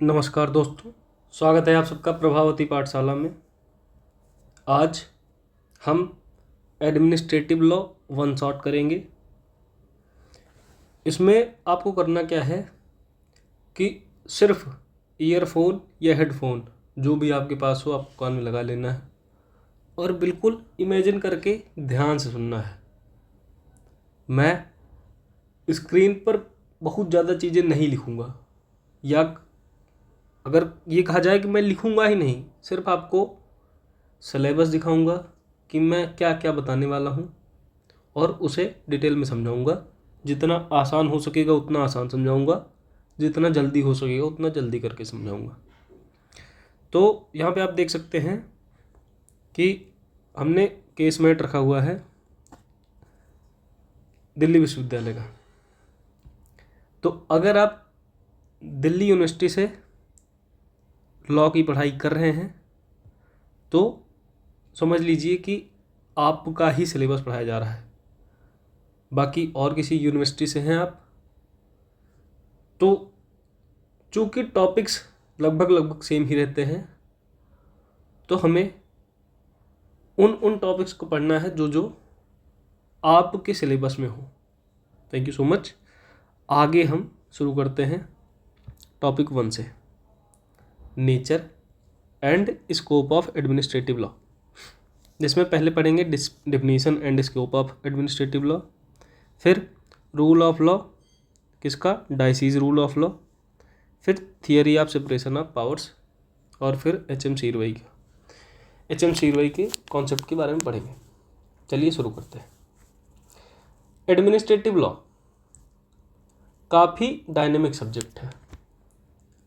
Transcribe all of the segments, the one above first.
नमस्कार दोस्तों, स्वागत है आप सबका प्रभावती पाठशाला में। आज हम एडमिनिस्ट्रेटिव लॉ वन शॉट करेंगे। इसमें आपको करना क्या है कि सिर्फ ईयरफोन या हेडफोन जो भी आपके पास हो आपको कान में लगा लेना है और बिल्कुल इमेजिन करके ध्यान से सुनना है। मैं स्क्रीन पर बहुत ज़्यादा चीज़ें नहीं लिखूँगा, या अगर ये कहा जाए कि मैं लिखूँगा ही नहीं, सिर्फ आपको सिलेबस दिखाऊंगा कि मैं क्या क्या बताने वाला हूँ और उसे डिटेल में समझाऊंगा। जितना आसान हो सकेगा उतना आसान समझाऊंगा, जितना जल्दी हो सकेगा उतना जल्दी करके समझाऊंगा। तो यहाँ पे आप देख सकते हैं कि हमने केस मेट रखा हुआ है दिल्ली विश्वविद्यालय का। तो अगर आप दिल्ली यूनिवर्सिटी से लॉ की पढ़ाई कर रहे हैं तो समझ लीजिए कि आपका ही सिलेबस पढ़ाया जा रहा है। बाकी और किसी यूनिवर्सिटी से हैं आप तो चूँकि टॉपिक्स लगभग सेम ही रहते हैं, तो हमें उन टॉपिक्स को पढ़ना है जो जो आपके सिलेबस में हो। Thank you so much. आगे हम शुरू करते हैं टॉपिक 1 से, nature and scope of administrative law, जिसमें पहले पढ़ेंगे definition and scope of administrative law, फिर रूल ऑफ लॉ किसका, डायसीज रूल ऑफ लॉ, फिर theory of separation of powers और फिर एच.एम. शीरवई के कॉन्सेप्ट के बारे में पढ़ेंगे। चलिए शुरू करते हैं। एडमिनिस्ट्रेटिव लॉ काफ़ी डायनेमिक सब्जेक्ट है।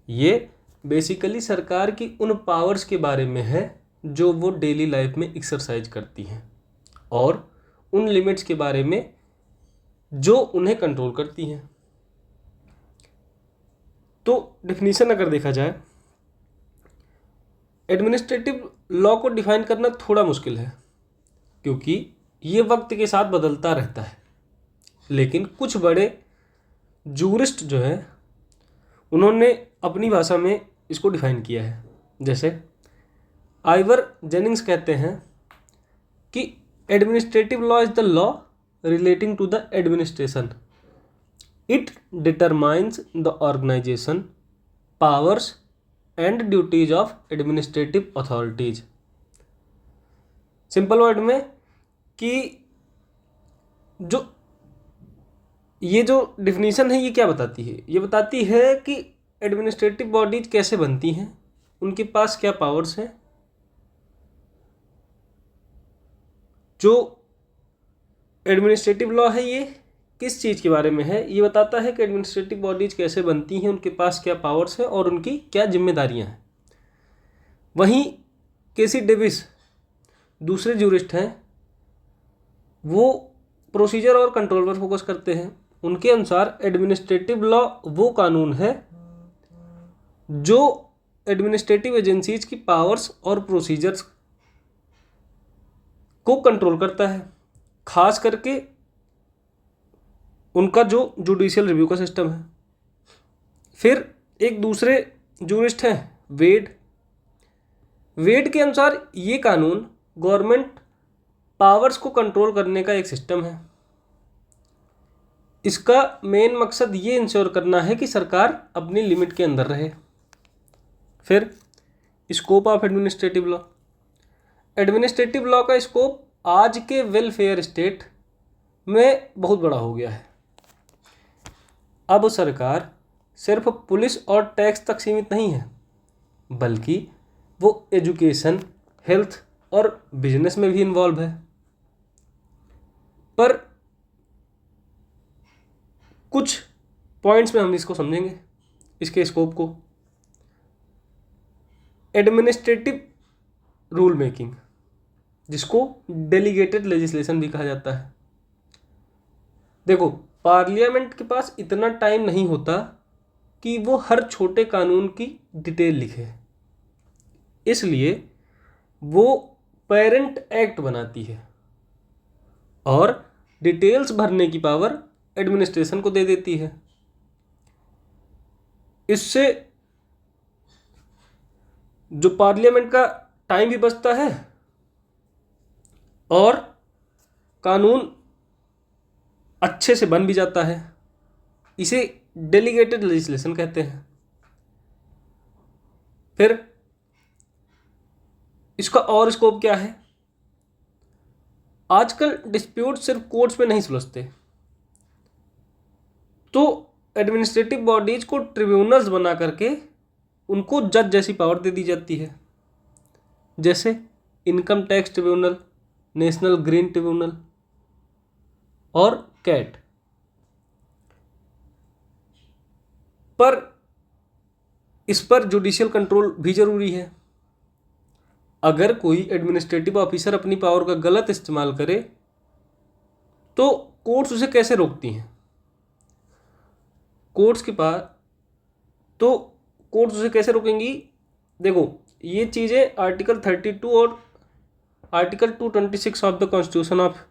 ये बेसिकली सरकार की उन पावर्स के बारे में है जो वो डेली लाइफ में एक्सरसाइज करती हैं और उन लिमिट्स के बारे में जो उन्हें कंट्रोल करती हैं। तो डेफिनेशन अगर देखा जाए, एडमिनिस्ट्रेटिव लॉ को डिफाइन करना थोड़ा मुश्किल है क्योंकि ये वक्त के साथ बदलता रहता है। लेकिन कुछ बड़े जूरिस्ट जो हैं उन्होंने अपनी भाषा में इसको डिफाइन किया है। जैसे आइवर जेनिंग्स कहते हैं कि administrative law is the law relating to the administration. It determines the organization, powers and duties of administrative authorities. Simple word में कि ये जो डिफिनीशन है ये क्या बताती है, ये बताती है कि एडमिनिस्ट्रेटिव बॉडीज कैसे बनती हैं, उनके पास क्या पावर्स हैं। जो एडमिनिस्ट्रेटिव लॉ है ये किस चीज़ के बारे में है, ये बताता है कि एडमिनिस्ट्रेटिव बॉडीज कैसे बनती हैं, उनके पास क्या पावर्स हैं और उनकी क्या जिम्मेदारियां हैं। वहीं केसी डेविस दूसरे जूरिस्ट हैं, वो प्रोसीजर और कंट्रोल पर फोकस करते हैं। उनके अनुसार एडमिनिस्ट्रेटिव लॉ वो कानून है जो एडमिनिस्ट्रेटिव एजेंसीज की पावर्स और प्रोसीजर्स को कंट्रोल करता है, खास करके उनका जो जुडिशियल रिव्यू का सिस्टम है। फिर एक दूसरे जूरिस्ट हैं वेड के अनुसार ये कानून गवर्नमेंट पावर्स को कंट्रोल करने का एक सिस्टम है। इसका मेन मकसद ये इंश्योर करना है कि सरकार अपनी लिमिट के अंदर रहे। फिर scope of administrative law, administrative law का स्कोप आज के वेलफेयर स्टेट में बहुत बड़ा हो गया है। अब सरकार सिर्फ पुलिस और टैक्स तक सीमित नहीं है, बल्कि वो एजुकेशन, हेल्थ और बिजनेस में भी इन्वॉल्व है। पर कुछ पॉइंट्स में हम इसको समझेंगे, इसके स्कोप को। एडमिनिस्ट्रेटिव रूल मेकिंग, जिसको डेलीगेटेड लेजिस्लेशन भी कहा जाता है। देखो, पार्लियामेंट के पास इतना टाइम नहीं होता कि वो हर छोटे कानून की डिटेल लिखे, इसलिए वो पेरेंट एक्ट बनाती है और डिटेल्स भरने की पावर एडमिनिस्ट्रेशन को दे देती है। इससे जो पार्लियामेंट का टाइम भी बचता है और कानून अच्छे से बन भी जाता है। इसे डेलीगेटेड लेजिस्लेशन कहते हैं। फिर इसका और स्कोप क्या है? आजकल डिस्प्यूट सिर्फ कोर्ट्स में नहीं सुलझते, तो एडमिनिस्ट्रेटिव बॉडीज को ट्रिब्यूनल्स बना करके उनको जज जैसी पावर दे दी जाती है, जैसे income tax tribunal, national green tribunal और कैट। पर इस पर जुडिशियल कंट्रोल भी जरूरी है। अगर कोई एडमिनिस्ट्रेटिव ऑफिसर अपनी पावर का गलत इस्तेमाल करे तो कोर्ट्स उसे कैसे रोकती हैं? कोर्ट्स के पास तो कोर्ट्स उसे कैसे रोकेंगी? देखो, ये चीज़ें आर्टिकल 32 और article 226 of the constitution of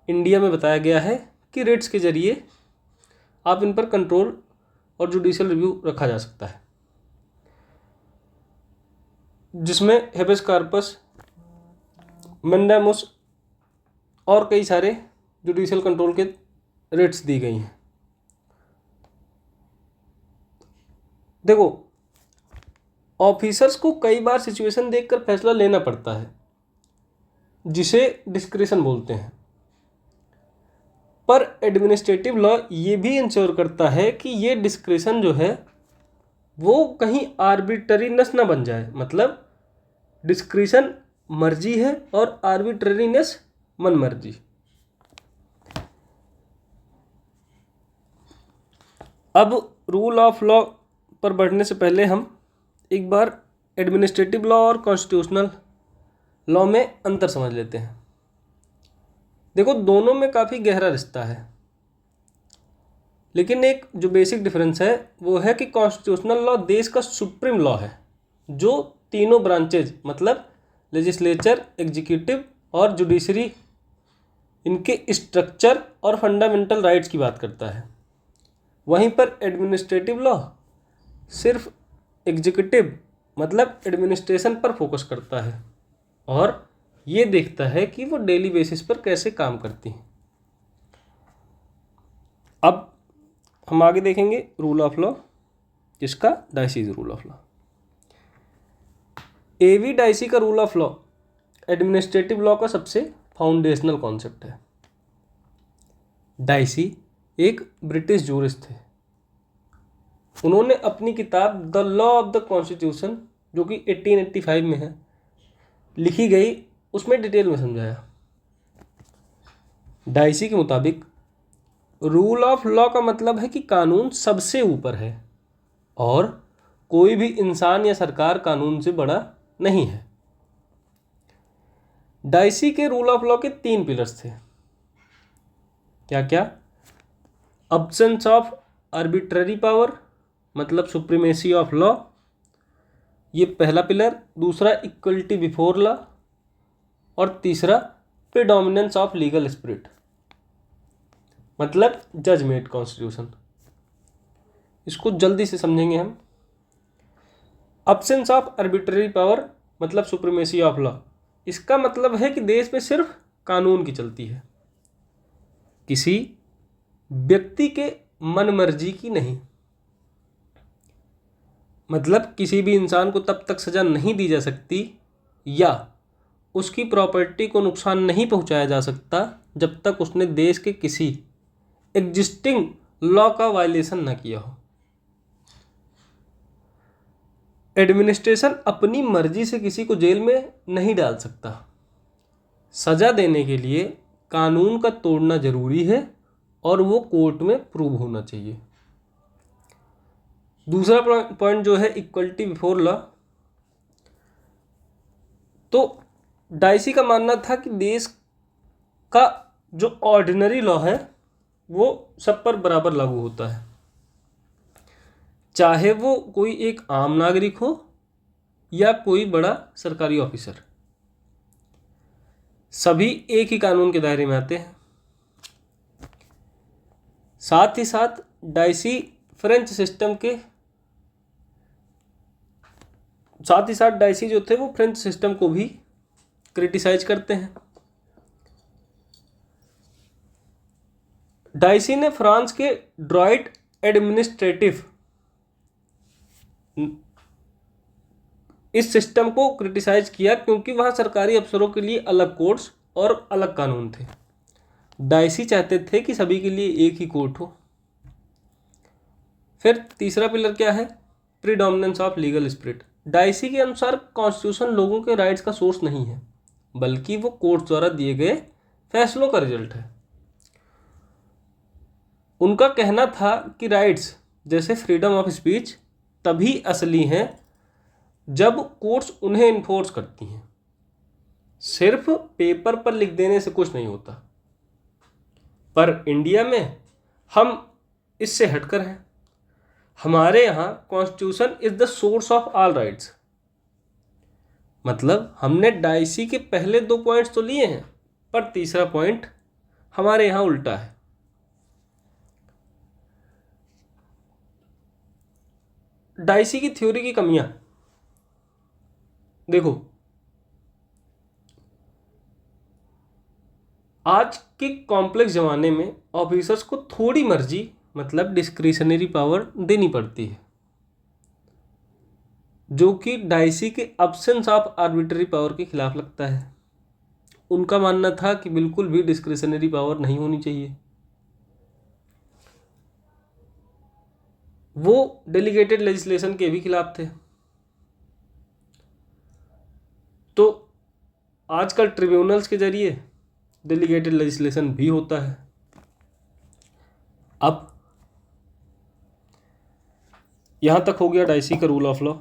India में बताया गया है कि रिट्स के जरिए आप इन पर कंट्रोल और जुडिशियल रिव्यू रखा जा सकता है, जिसमें हेबेस कॉर्पस, मैंडेमस और कई सारे जुडिशियल कंट्रोल के रिट्स दी गई हैं। देखो, ऑफिसर्स को कई बार सिचुएशन देखकर फैसला लेना पड़ता है, जिसे डिस्क्रिशन बोलते हैं। पर एडमिनिस्ट्रेटिव लॉ ये भी इंश्योर करता है कि ये डिस्क्रिशन जो है वो कहीं आर्बिट्ररीनेस ना बन जाए। मतलब डिस्क्रिशन मर्जी है और आर्बिट्ररीनेस मन मर्जी। अब रूल ऑफ लॉ पर बढ़ने से पहले हम एक बार एडमिनिस्ट्रेटिव लॉ और कॉन्स्टिट्यूशनल लॉ में अंतर समझ लेते हैं। देखो, दोनों में काफ़ी गहरा रिश्ता है, लेकिन एक जो बेसिक डिफरेंस है वो है कि कॉन्स्टिट्यूशनल लॉ देश का सुप्रीम लॉ है, जो तीनों ब्रांचेज मतलब लेजिस्लेचर, एग्जीक्यूटिव और जुडिशरी, इनके स्ट्रक्चर और फंडामेंटल राइट्स की बात करता है। वहीं पर एडमिनिस्ट्रेटिव लॉ सिर्फ एग्जीक्यूटिव मतलब एडमिनिस्ट्रेशन पर फोकस करता है और ये देखता है कि वो डेली बेसिस पर कैसे काम करती हैं। अब हम आगे देखेंगे रूल ऑफ लॉ, जिसका Dicey rule of law. AV Dicey का rule of law administrative law का सबसे फाउंडेशनल कॉन्सेप्ट है। डाइसी एक ब्रिटिश जूरिस्ट थे। उन्होंने अपनी किताब the law of the constitution, जो कि 1885 में है, लिखी गई, उसमें डिटेल में समझाया। डाइसी के मुताबिक रूल ऑफ लॉ का मतलब है कि कानून सबसे ऊपर है और कोई भी इंसान या सरकार कानून से बड़ा नहीं है। डाइसी के रूल ऑफ लॉ के 3 पिलर्स थे। क्या क्या? अब्सेंस ऑफ आर्बिट्ररी पावर मतलब सुप्रीमेसी ऑफ लॉ, ये पहला पिलर। दूसरा इक्वलिटी बिफोर लॉ और तीसरा प्रीडोमिनेंस ऑफ लीगल स्पिरिट मतलब जज मेड कॉन्स्टिट्यूशन। इसको जल्दी से समझेंगे हम। अब्सेंस ऑफ आर्बिट्ररी पावर मतलब सुप्रीमेसी ऑफ लॉ, इसका मतलब है कि देश में सिर्फ कानून की चलती है, किसी व्यक्ति के मन मर्जी की नहीं। मतलब किसी भी इंसान को तब तक सजा नहीं दी जा सकती या उसकी प्रॉपर्टी को नुकसान नहीं पहुंचाया जा सकता जब तक उसने देश के किसी एग्जिस्टिंग लॉ का वायलेशन न किया हो। एडमिनिस्ट्रेशन अपनी मर्जी से किसी को जेल में नहीं डाल सकता। सजा देने के लिए कानून का तोड़ना जरूरी है और वो कोर्ट में प्रूव होना चाहिए। दूसरा पॉइंट जो है इक्वलिटी बिफोर लॉ, तो डाइसी का मानना था कि देश का जो ऑर्डिनरी लॉ है वो सब पर बराबर लागू होता है, चाहे वो कोई एक आम नागरिक हो या कोई बड़ा सरकारी ऑफिसर, सभी एक ही कानून के दायरे में आते हैं। साथ ही साथ डाइसी फ्रेंच सिस्टम के साथ ही साथ डाइसी जो थे वो फ्रेंच सिस्टम को भी क्रिटिसाइज करते हैं। डाइसी ने फ्रांस के ड्रॉइट एडमिनिस्ट्रेटिव इस सिस्टम को क्रिटिसाइज किया क्योंकि वहाँ सरकारी अफसरों के लिए अलग कोर्ट्स और अलग कानून थे। डाइसी चाहते थे कि सभी के लिए एक ही कोर्ट हो। फिर तीसरा पिलर क्या है? Predominance of legal spirit. Dicey के अनुसार कॉन्स्टिट्यूशन लोगों के राइट्स का सोर्स नहीं है, बल्कि वो कोर्ट द्वारा दिए गए फैसलों का रिजल्ट है। उनका कहना था कि राइट्स जैसे फ्रीडम ऑफ स्पीच तभी असली हैं जब कोर्ट्स उन्हें इन्फोर्स करती हैं। सिर्फ पेपर पर लिख देने से कुछ नहीं होता। पर इंडिया में हम इससे हटकर हैं। हमारे यहाँ constitution is the source of all rights. मतलब हमने डाइसी के पहले 2 पॉइंट्स तो लिए हैं, पर तीसरा पॉइंट हमारे यहाँ उल्टा है। डाइसी की थ्योरी की कमियां देखो। आज के कॉम्प्लेक्स ज़माने में ऑफिसर्स को थोड़ी मर्जी मतलब डिस्क्रिशनरी पावर देनी पड़ती है, जो कि डाइसी के अब्सेंस ऑफ आर्बिट्ररी पावर के खिलाफ लगता है। उनका मानना था कि बिल्कुल भी डिस्क्रिशनरी पावर नहीं होनी चाहिए। वो डेलीगेटेड लेजिस्लेशन के भी खिलाफ थे। तो आजकल ट्रिब्यूनल्स के जरिए डेलीगेटेड लेजिस्लेशन भी होता है। अब यहाँ तक हो गया डाइसी का रूल ऑफ लॉ।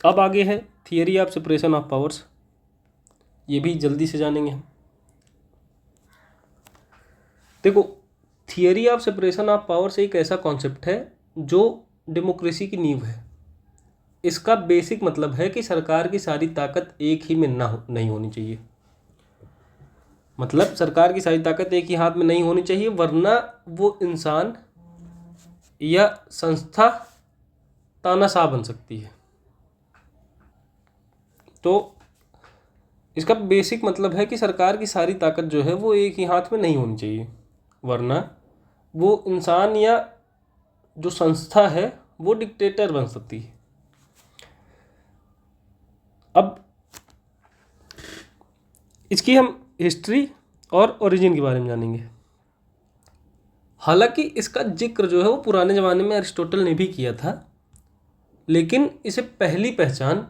अब आगे है theory of separation of powers. ये भी जल्दी से जानेंगे हम। देखो, theory of separation of powers एक ऐसा कॉन्सेप्ट है जो डेमोक्रेसी की नींव है। इसका बेसिक मतलब है कि सरकार की सारी ताकत एक ही में नहीं होनी चाहिए। मतलब सरकार की सारी ताकत एक ही हाथ में नहीं होनी चाहिए, वरना वो इंसान या संस्था तानाशाह बन सकती है। तो इसका बेसिक मतलब है कि सरकार की सारी ताकत जो है वो एक ही हाथ में नहीं होनी चाहिए, वरना वो इंसान या जो संस्था है वो डिक्टेटर बन सकती है। अब इसकी हम हिस्ट्री और ओरिजिन के बारे में जानेंगे। हालांकि इसका जिक्र जो है वो पुराने ज़माने में अरिस्टोटल ने भी किया था, लेकिन इसे पहली पहचान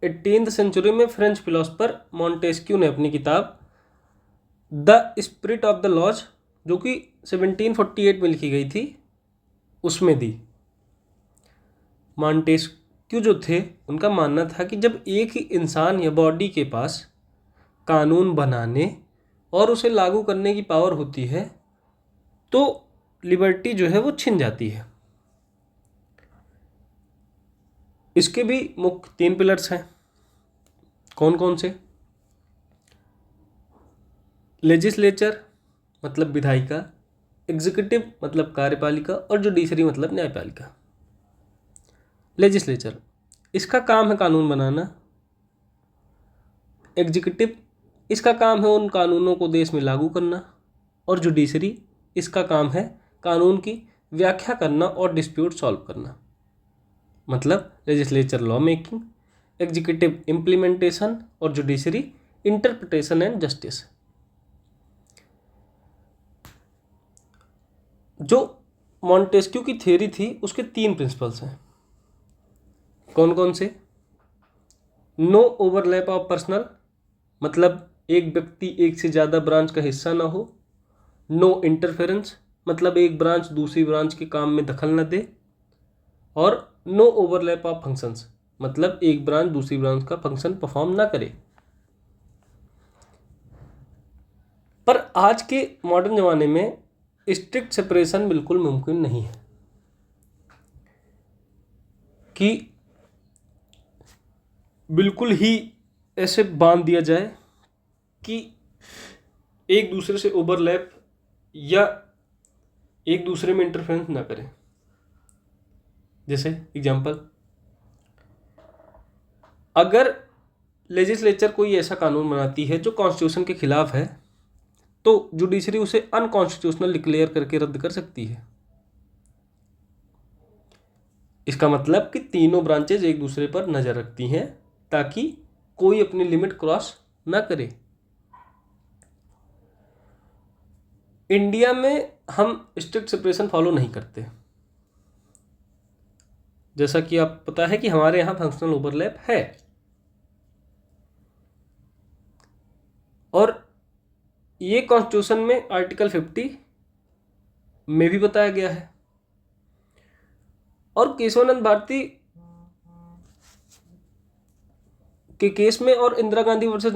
18th सेंचुरी में फ्रेंच फिलोसफर मॉन्टेस्क्यू ने अपनी किताब the spirit of the laws, जो कि 1748 में लिखी गई थी, उसमें दी। मॉन्टेस्क्यू जो थे उनका मानना था कि जब एक ही इंसान या बॉडी के पास कानून बनाने और उसे लागू करने की पावर होती है तो लिबर्टी जो है वो छिन जाती है। इसके भी मुख्य 3 पिलर्स हैं। कौन कौन से? लेजिस्लेचर मतलब विधायिका, एग्जीक्यूटिव मतलब कार्यपालिका और जुडिशरी मतलब न्यायपालिका। लेजिस्लेचर, इसका काम है कानून बनाना। एग्जीक्यूटिव, इसका काम है उन कानूनों को देश में लागू करना। और जुडिशरी, इसका काम है कानून की व्याख्या करना और डिस्प्यूट सॉल्व करना। मतलब legislature law making, executive implementation और जुडिशरी इंटरप्रिटेशन एंड जस्टिस। जो मॉन्टेस्क्यू की थ्योरी थी उसके 3 प्रिंसिपल्स हैं। कौन कौन से? नो ओवरलैप ऑफ पर्सनल, मतलब एक व्यक्ति एक से ज़्यादा ब्रांच का हिस्सा ना हो। नो इंटरफेरेंस, मतलब एक ब्रांच दूसरी ब्रांच के काम में दखल न दे। और नो ओवरलैप ऑफ फंक्शंस, मतलब एक ब्रांच दूसरी ब्रांच का फंक्शन परफॉर्म ना करे। पर आज के मॉडर्न ज़माने में स्ट्रिक्ट सेपरेशन बिल्कुल मुमकिन नहीं है कि बिल्कुल ही ऐसे बांध दिया जाए कि एक दूसरे से ओवरलैप या एक दूसरे में इंटरफेरेंस ना करें। जैसे एग्जांपल, अगर लेजिस्लेचर कोई ऐसा कानून बनाती है जो कॉन्स्टिट्यूशन के खिलाफ है तो जुडिशरी उसे अनकॉन्स्टिट्यूशनल डिक्लेयर करके रद्द कर सकती है। इसका मतलब कि तीनों ब्रांचेज एक दूसरे पर नजर रखती हैं ताकि कोई अपनी लिमिट क्रॉस ना करे। इंडिया में हम स्ट्रिक्ट सेपरेशन फॉलो नहीं करते, जैसा कि आप पता है कि हमारे यहाँ फंक्शनल ओवरलैप है, और ये कॉन्स्टिट्यूशन में आर्टिकल 50 में भी बताया गया है। और केशवानंद भारती के केस में और इंदिरा गांधी वर्सेस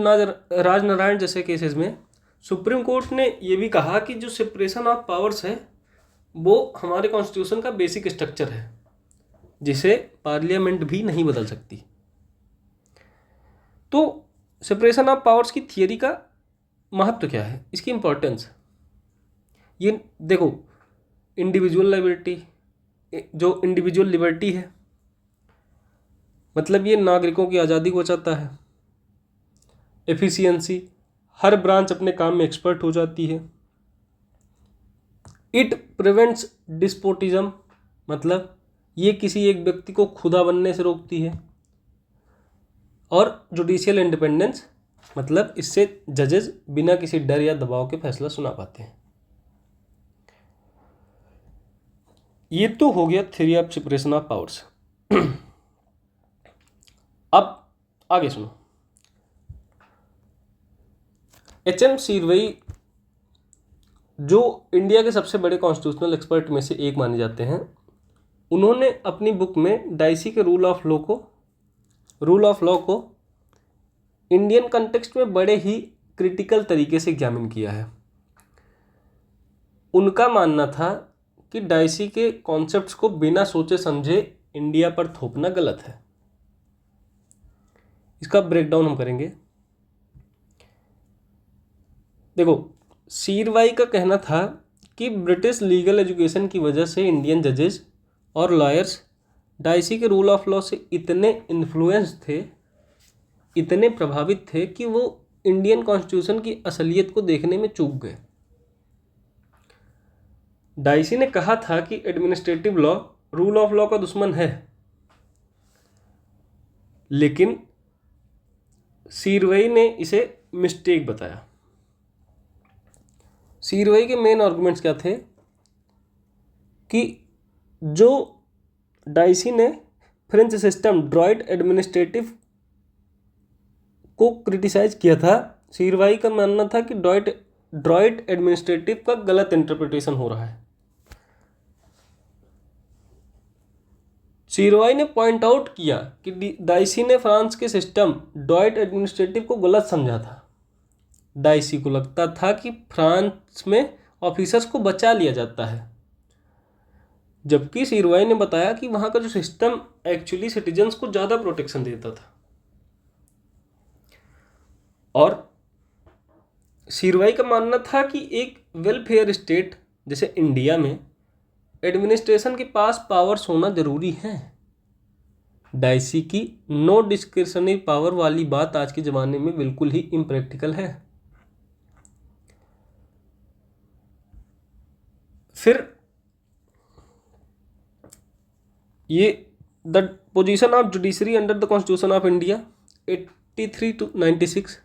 राजनारायण जैसे केसेस में सुप्रीम कोर्ट ने यह भी कहा कि जो सेपरेशन ऑफ पावर्स है वो हमारे कॉन्स्टिट्यूशन का बेसिक स्ट्रक्चर है जिसे पार्लियामेंट भी नहीं बदल सकती। तो सेपरेशन ऑफ पावर्स की थियरी का महत्व क्या है, इसकी इंपॉर्टेंस। ये देखो, इंडिविजुअल लाइबिलिटी, जो इंडिविजुअल लिबर्टी है, मतलब ये नागरिकों की आज़ादी को बचाता है। एफिशिएंसी, हर ब्रांच अपने काम में एक्सपर्ट हो जाती है। इट प्रिवेंट्स डिस्पोटिज्म, मतलब ये किसी एक व्यक्ति को खुदा बनने से रोकती है। और जुडिशियल इंडिपेंडेंस, मतलब इससे जजेस बिना किसी डर या दबाव के फैसला सुना पाते हैं। ये तो हो गया theory of separation of powers. अब आगे सुनो। एच.एम. शीरवई, जो इंडिया के सबसे बड़े कॉन्स्टिट्यूशनल एक्सपर्ट में से एक माने जाते हैं, उन्होंने अपनी बुक में डाइसी के रूल ऑफ लॉ को इंडियन कंटेक्स्ट में बड़े ही क्रिटिकल तरीके से एग्जामिन किया है। उनका मानना था कि डाइसी के कॉन्सेप्ट्स को बिना सोचे समझे इंडिया पर थोपना गलत है। इसका ब्रेकडाउन हम करेंगे। देखो, शीरवाई का कहना था कि ब्रिटिश लीगल एजुकेशन की वजह से इंडियन जजेस और लॉयर्स डाइसी के रूल ऑफ लॉ से इतने इन्फ्लुएंस थे, इतने प्रभावित थे कि वो इंडियन कॉन्स्टिट्यूशन की असलियत को देखने में चूक गए। डाइसी ने कहा था कि administrative law rule of law का दुश्मन है, लेकिन शीरवई ने इसे मिस्टेक बताया। शीरवई के मेन आर्गुमेंट्स क्या थे कि जो डाइसी ने फ्रेंच सिस्टम ड्रॉइट एडमिनिस्ट्रेटिव को क्रिटिसाइज किया था, शीरवई का मानना था कि ड्रॉइट एडमिनिस्ट्रेटिव का गलत इंटरप्रिटेशन हो रहा है। शीरवई ने पॉइंट आउट किया कि डाइसी ने फ्रांस के सिस्टम ड्रॉइट एडमिनिस्ट्रेटिव को गलत समझा था। डाइसी को लगता था कि फ्रांस में ऑफिसर्स को बचा लिया जाता है, जबकि शीरवई ने बताया कि वहाँ का जो सिस्टम एक्चुअली सिटीजन्स को ज़्यादा प्रोटेक्शन देता था। और शीरवई का मानना था कि एक वेलफेयर स्टेट जैसे इंडिया में एडमिनिस्ट्रेशन के पास पावर्स होना जरूरी है। डाइसी की नो डिस्क्रिशनरी पावर वाली बात आज के ज़माने में बिल्कुल ही इम्प्रैक्टिकल है। फिर ये the position of judiciary under the constitution of India 83 to 96,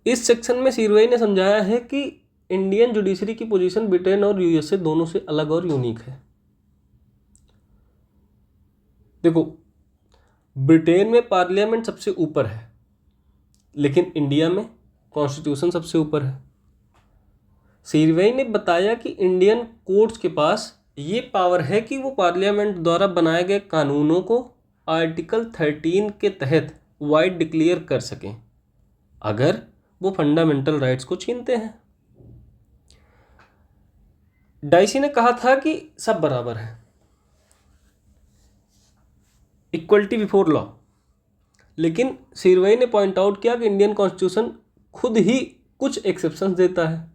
इस सेक्शन में शीरवई ने समझाया है कि इंडियन जुडिशरी की पोजीशन ब्रिटेन और यूएसए दोनों से अलग और यूनिक है। देखो, ब्रिटेन में पार्लियामेंट सबसे ऊपर है, लेकिन इंडिया में कॉन्स्टिट्यूशन सबसे ऊपर है। शीरवई ने बताया कि इंडियन कोर्ट्स के पास ये पावर है कि वो पार्लियामेंट द्वारा बनाए गए कानूनों को आर्टिकल 13 के तहत वाइड डिक्लेयर कर सकें अगर वो फंडामेंटल राइट्स को छीनते हैं। डाइसी ने कहा था कि सब बराबर है, इक्वलिटी बिफोर लॉ, लेकिन शीरवई ने पॉइंट आउट किया कि इंडियन कॉन्स्टिट्यूशन खुद ही कुछ एक्सेप्शंस देता है,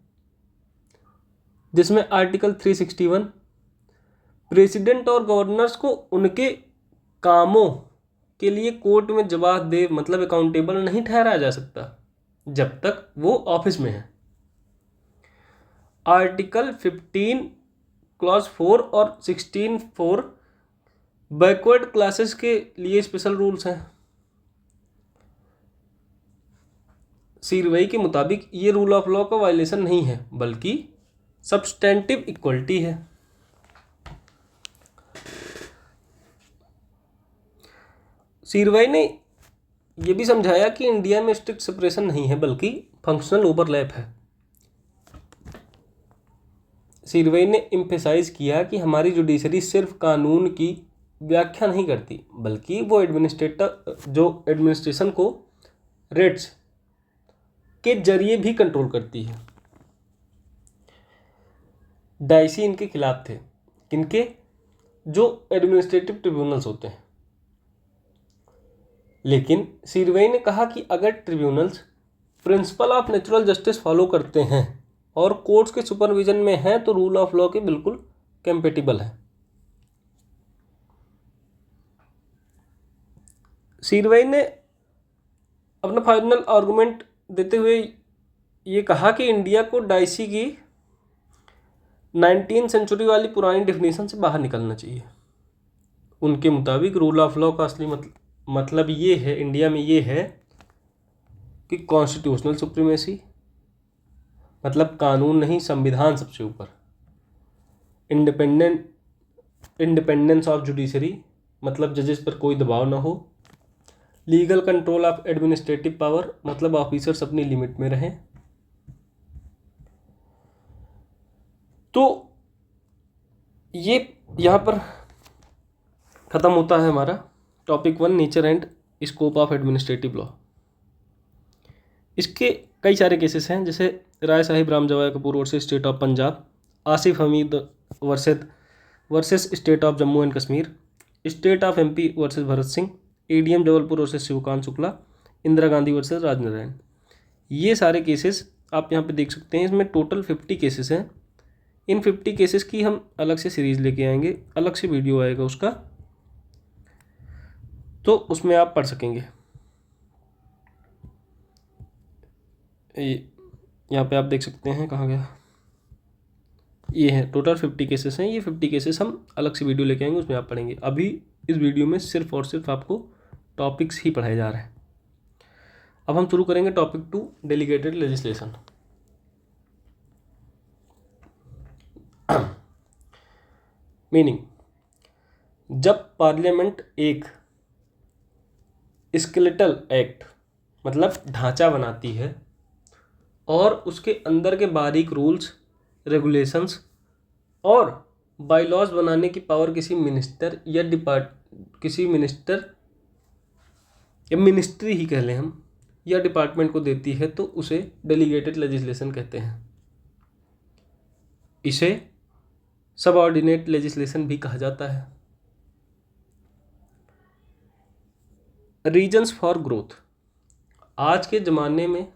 जिसमें आर्टिकल 361 प्रेसिडेंट और गवर्नर्स को उनके कामों के लिए कोर्ट में जवाबदेह मतलब अकाउंटेबल नहीं ठहराया जा सकता जब तक वो ऑफिस में है। आर्टिकल 15 क्लॉज 4 और 16(4) बैकवर्ड क्लासेस के लिए स्पेशल रूल्स हैं। सीरवई के मुताबिक ये रूल ऑफ लॉ का वायलेशन नहीं है बल्कि सब्सटेंटिव इक्वलिटी है। सीरवई ने यह भी समझाया कि इंडिया में स्ट्रिक्ट सेपरेशन नहीं है बल्कि फंक्शनल ओवरलैप है। सीरवई ने एम्फेसाइज किया कि हमारी जुडिशरी सिर्फ कानून की व्याख्या नहीं करती बल्कि वो एडमिनिस्ट्रेशन को रेट्स के जरिए भी कंट्रोल करती है। डाइसी इनके खिलाफ थे, किनके? जो एडमिनिस्ट्रेटिव ट्रिब्यूनल्स होते हैं। लेकिन सीरवई ने कहा कि अगर tribunals principle of natural justice follow करते हैं और कोर्ट्स के सुपरविजन में हैं तो रूल ऑफ लॉ के बिल्कुल कंपेटिबल है। सीरवई ने अपना फाइनल आर्गुमेंट देते हुए ये कहा कि इंडिया को डाइसी की 19वीं सेंचुरी वाली पुरानी डेफिनेशन से बाहर निकलना चाहिए। उनके मुताबिक रूल ऑफ लॉ का असली मतलब ये है, इंडिया में ये है कि कॉन्स्टिट्यूशनल सुप्रीमेसी मतलब कानून नहीं, संविधान सबसे ऊपर। इंडिपेंडेंस ऑफ जुडिशरी मतलब जजेस पर कोई दबाव ना हो। Legal control of administrative power मतलब ऑफिसर्स अपनी लिमिट में रहें। तो ये यहाँ पर ख़त्म होता है हमारा topic 1, nature and scope of administrative law. इसके कई सारे केसेस हैं, जैसे Rai Sahib Ram Jawaya Kapur versus state of Punjab, Asif Hamid versus state of Jammu and Kashmir, state of MP versus Bharat Singh, ADM Jabalpur versus Shivkant Shukla, Indira Gandhi versus Rajnarayan. ये सारे केसेस आप यहाँ पे देख सकते हैं। इसमें टोटल 50 केसेस हैं। इन 50 केसेस की हम अलग से सीरीज़ लेके आएंगे, अलग से वीडियो आएगा उसका, तो उसमें आप पढ़ सकेंगे। यहाँ पे आप देख सकते हैं, कहाँ गया, ये है टोटल 50 केसेस हैं। ये 50 केसेस हम अलग से वीडियो लेके आएंगे, उसमें आप पढ़ेंगे। अभी इस वीडियो में सिर्फ और सिर्फ आपको टॉपिक्स ही पढ़ाए जा रहे हैं। अब हम शुरू करेंगे टॉपिक 2, डेलीगेटेड लेजिस्लेशन। मीनिंग, जब पार्लियामेंट एक स्केलेटल एक्ट मतलब ढांचा बनाती है और उसके अंदर के बारीक रूल्स, रेगुलेशंस और बाईलॉज बनाने की पावर किसी मिनिस्टर या मिनिस्ट्री ही कह लें हम, या डिपार्टमेंट को देती है तो उसे डेलीगेटेड लेजिस्लेशन कहते हैं। इसे सबऑर्डिनेट लेजिस्लेशन भी कहा जाता है। रीजंस फॉर ग्रोथ, आज के ज़माने में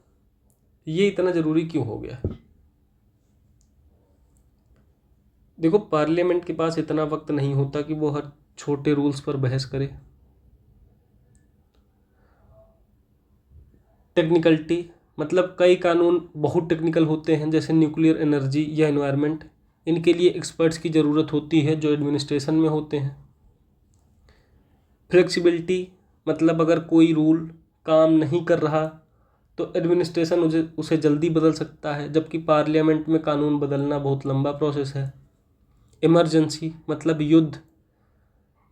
ये इतना ज़रूरी क्यों हो गया? देखो, पार्लियामेंट के पास इतना वक्त नहीं होता कि वो हर छोटे रूल्स पर बहस करे। टेक्निकलिटी मतलब कई कानून बहुत टेक्निकल होते हैं, जैसे न्यूक्लियर एनर्जी या एनवायरनमेंट, इनके लिए एक्सपर्ट्स की ज़रूरत होती है जो एडमिनिस्ट्रेशन में होते हैं। फ्लेक्सिबिलिटी मतलब अगर कोई रूल काम नहीं कर रहा तो एडमिनिस्ट्रेशन उसे जल्दी बदल सकता है, जबकि पार्लियामेंट में कानून बदलना बहुत लंबा प्रोसेस है। इमरजेंसी मतलब युद्ध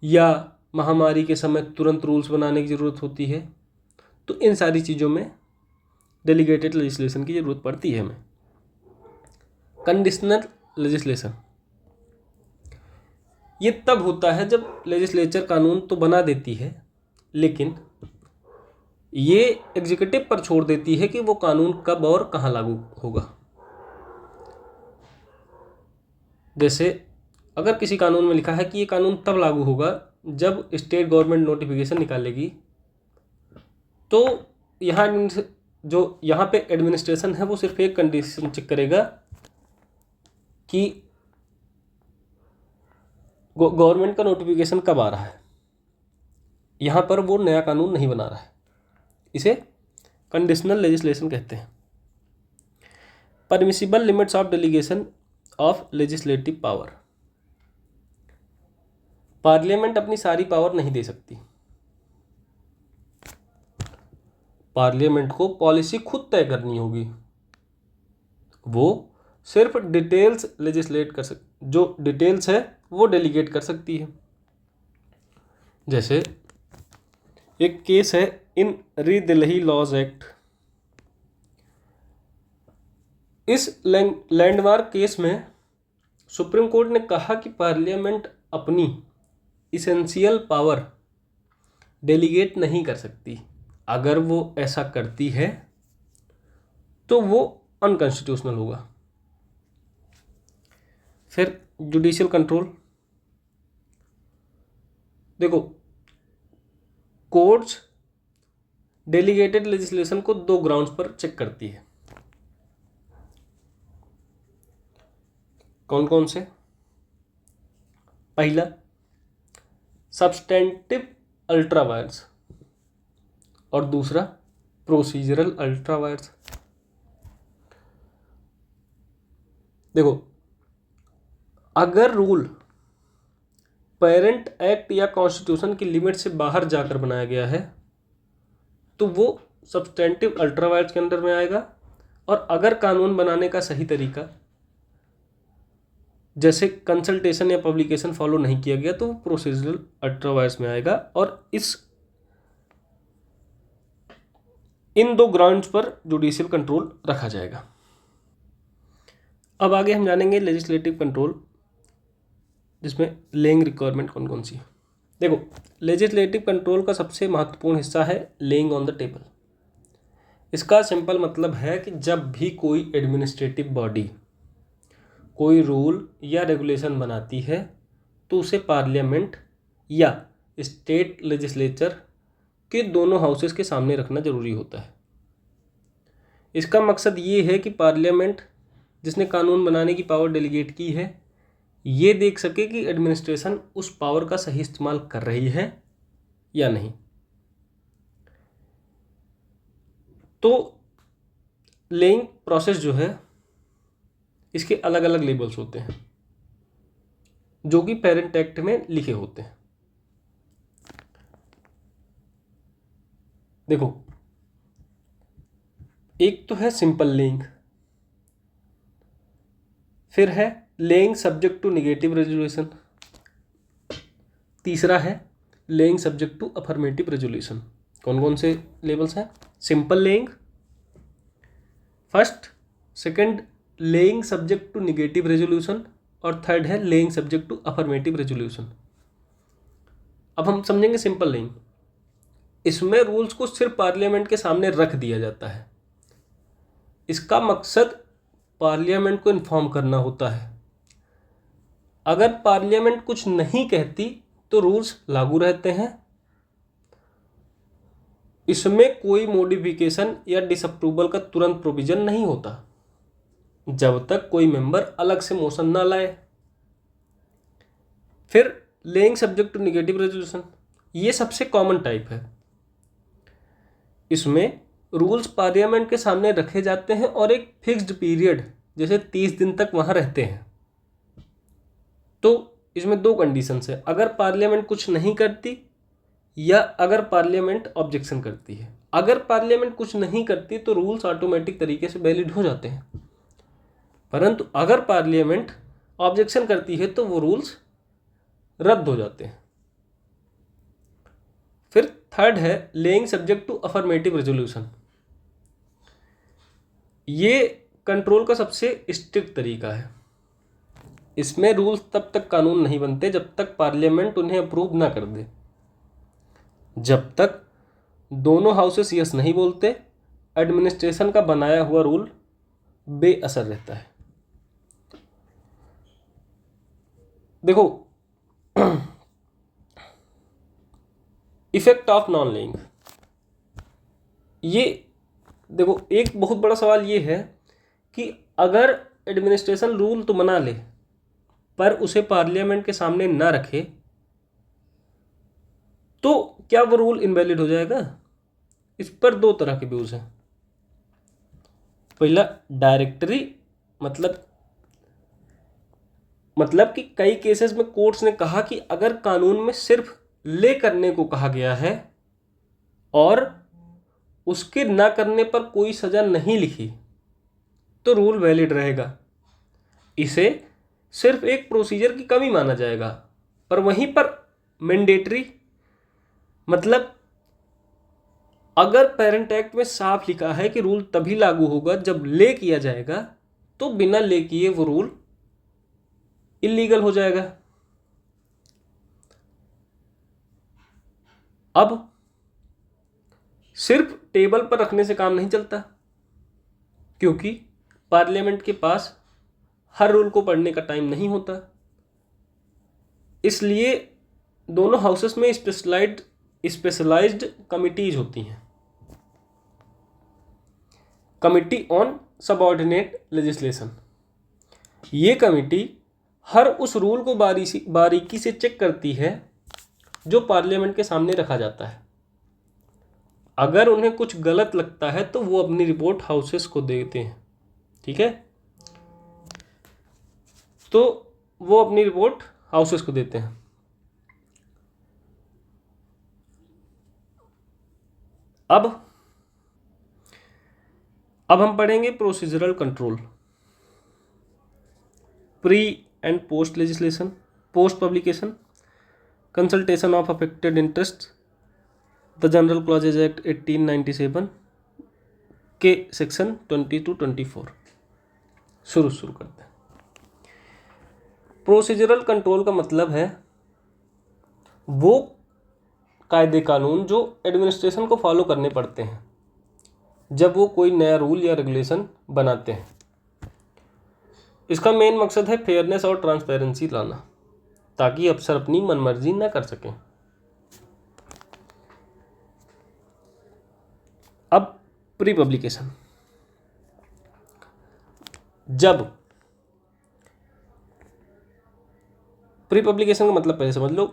या महामारी के समय तुरंत रूल्स बनाने की ज़रूरत होती है। तो इन सारी चीज़ों में डेलीगेटेड लेजिस्लेशन की ज़रूरत पड़ती है हमें। कंडीशनल लेजिस्लेशन, ये तब होता है जब लेजिस्लेचर कानून तो बना देती है लेकिन ये एग्जीक्यूटिव पर छोड़ देती है कि वो कानून कब और कहाँ लागू होगा। जैसे अगर किसी कानून में लिखा है कि ये कानून तब लागू होगा जब स्टेट गवर्नमेंट नोटिफिकेशन निकालेगी, तो यहाँ पे एडमिनिस्ट्रेशन है वो सिर्फ एक कंडीशन चेक करेगा कि गवर्नमेंट का नोटिफिकेशन कब आ रहा है। यहाँ पर वो नया कानून नहीं बना रहा है। इसे कंडीशनल लेजिस्लेशन कहते हैं। Permissible limits of delegation of legislative power. Parliament अपनी सारी पावर नहीं दे सकती। पार्लियामेंट को पॉलिसी खुद तय करनी होगी। वो सिर्फ डिटेल्स लेजिस्लेट कर जो डिटेल्स है वो डेलीगेट कर सकती है। जैसे एक केस है इन री दिल्ली लॉज एक्ट। इस लैंडमार्क केस में सुप्रीम कोर्ट ने कहा कि पार्लियामेंट अपनी इसेंशियल पावर डेलीगेट नहीं कर सकती। अगर वो ऐसा करती है तो वो अनकॉन्स्टिट्यूशनल होगा। फिर जुडिशियल कंट्रोल। देखो, कोर्ट्स डेलीगेटेड लेजिस्लेशन को 2 ग्राउंड्स पर चेक करती है। कौन कौन से? पहला, सब्सटेंटिव अल्ट्रा वायर्स और दूसरा प्रोसीजरल अल्ट्रा वायर्स। देखो, अगर रूल पेरेंट एक्ट या कॉन्स्टिट्यूशन की लिमिट से बाहर जाकर बनाया गया है तो वो सब्सटेंटिव अल्ट्रा वायर्स के अंदर में आएगा, और अगर कानून बनाने का सही तरीका जैसे कंसल्टेशन या पब्लिकेशन फॉलो नहीं किया गया तो वो प्रोसीजरल अल्ट्रा वायर्स में आएगा। और इन 2 ग्राउंड्स पर जुडिशियल कंट्रोल रखा जाएगा। अब आगे हम जानेंगे लेजिस्लेटिव कंट्रोल, जिसमें लेइंग रिक्वायरमेंट कौन कौन सी है। देखो, लेजिस्लेटिव कंट्रोल का सबसे महत्वपूर्ण हिस्सा है लेइंग ऑन द टेबल। इसका सिंपल मतलब है कि जब भी कोई एडमिनिस्ट्रेटिव बॉडी कोई रूल या रेगुलेशन बनाती है तो उसे पार्लियामेंट या स्टेट लेजिस्लेचर के दोनों हाउसेस के सामने रखना जरूरी होता है। इसका मकसद ये है कि पार्लियामेंट जिसने कानून बनाने की पावर डेलीगेट की है ये देख सके कि एडमिनिस्ट्रेशन उस पावर का सही इस्तेमाल कर रही है या नहीं। तो लेइंग प्रोसेस जो है इसके अलग अलग लेबल्स होते हैं जो कि पेरेंट एक्ट में लिखे होते हैं। देखो, एक तो है सिंपल लेइंग, फिर है laying subject to negative resolution, तीसरा है laying subject to affirmative resolution. कौन कौन से लेबल्स हैं? Simple laying first, second laying subject to negative resolution, और थर्ड है laying subject to affirmative resolution. अब हम समझेंगे सिंपल लेइंग। इसमें रूल्स को सिर्फ पार्लियामेंट के सामने रख दिया जाता है। इसका मकसद पार्लियामेंट को इन्फॉर्म करना होता है। अगर पार्लियामेंट कुछ नहीं कहती तो रूल्स लागू रहते हैं। इसमें कोई मॉडिफिकेशन या डिसअप्रूवल का तुरंत प्रोविजन नहीं होता जब तक कोई मेंबर अलग से मोशन ना लाए। फिर laying subject to negative resolution, ये सबसे कॉमन टाइप है। इसमें रूल्स पार्लियामेंट के सामने रखे जाते हैं और एक फिक्स्ड पीरियड जैसे 30 दिन तक वहां रहते हैं। तो इसमें 2 कंडीशंस है, अगर पार्लियामेंट कुछ नहीं करती या अगर पार्लियामेंट ऑब्जेक्शन करती है। अगर पार्लियामेंट कुछ नहीं करती तो रूल्स ऑटोमेटिक तरीके से वैलिड हो जाते हैं, परंतु अगर पार्लियामेंट ऑब्जेक्शन करती है तो वो रूल्स रद्द हो जाते हैं। फिर थर्ड है laying subject to affirmative resolution. ये कंट्रोल का सबसे स्ट्रिक्ट तरीका है। इसमें रूल्स तब तक कानून नहीं बनते जब तक पार्लियामेंट उन्हें अप्रूव ना कर दे। जब तक दोनों हाउसेस यस नहीं बोलते एडमिनिस्ट्रेशन का बनाया हुआ रूल बेअसर रहता है। देखो, इफेक्ट ऑफ नॉन लेइंग, ये देखो एक बहुत बड़ा सवाल ये है कि अगर एडमिनिस्ट्रेशन रूल तो बना ले पर उसे पार्लियामेंट के सामने ना रखे तो क्या वो रूल इनवैलिड हो जाएगा? इस पर दो तरह के व्यूज हैं। पहला डायरेक्टरी, मतलब कि कई केसेस में कोर्ट्स ने कहा कि अगर कानून में सिर्फ ले करने को कहा गया है और उसके ना करने पर कोई सजा नहीं लिखी तो रूल वैलिड रहेगा। इसे सिर्फ एक प्रोसीजर की कमी माना जाएगा। पर वहीं पर मैंडेटरी, मतलब अगर पेरेंट एक्ट में साफ लिखा है कि रूल तभी लागू होगा जब ले किया जाएगा, तो बिना ले किए वो रूल इलीगल हो जाएगा। अब सिर्फ टेबल पर रखने से काम नहीं चलता, क्योंकि पार्लियामेंट के पास हर रूल को पढ़ने का टाइम नहीं होता। इसलिए दोनों हाउसेस में स्पेशलाइज्ड कमिटीज होती हैं। कमिटी ऑन सबऑर्डिनेट लेजिस्लेशन, ये कमिटी हर उस रूल को बारीकी से चेक करती है जो पार्लियामेंट के सामने रखा जाता है। अगर उन्हें कुछ गलत लगता है तो वो अपनी रिपोर्ट हाउसेस को देते हैं, ठीक है? तो वो अपनी रिपोर्ट हाउसेस को देते हैं। अब हम पढ़ेंगे procedural control, pre and post legislation, post publication, consultation of affected interest, the general clauses act 1897 के सेक्शन 20 to 24। शुरू करते हैं। प्रोसीजरल कंट्रोल का मतलब है वो कायदे कानून जो एडमिनिस्ट्रेशन को फॉलो करने पड़ते हैं जब वो कोई नया रूल या रेगुलेशन बनाते हैं। इसका मेन मकसद है फेयरनेस और ट्रांसपेरेंसी लाना, ताकि अफसर अपनी मनमर्जी ना कर सकें। अब प्री पब्लिकेशन, जब प्री पब्लिकेशन का मतलब पहले समझ लो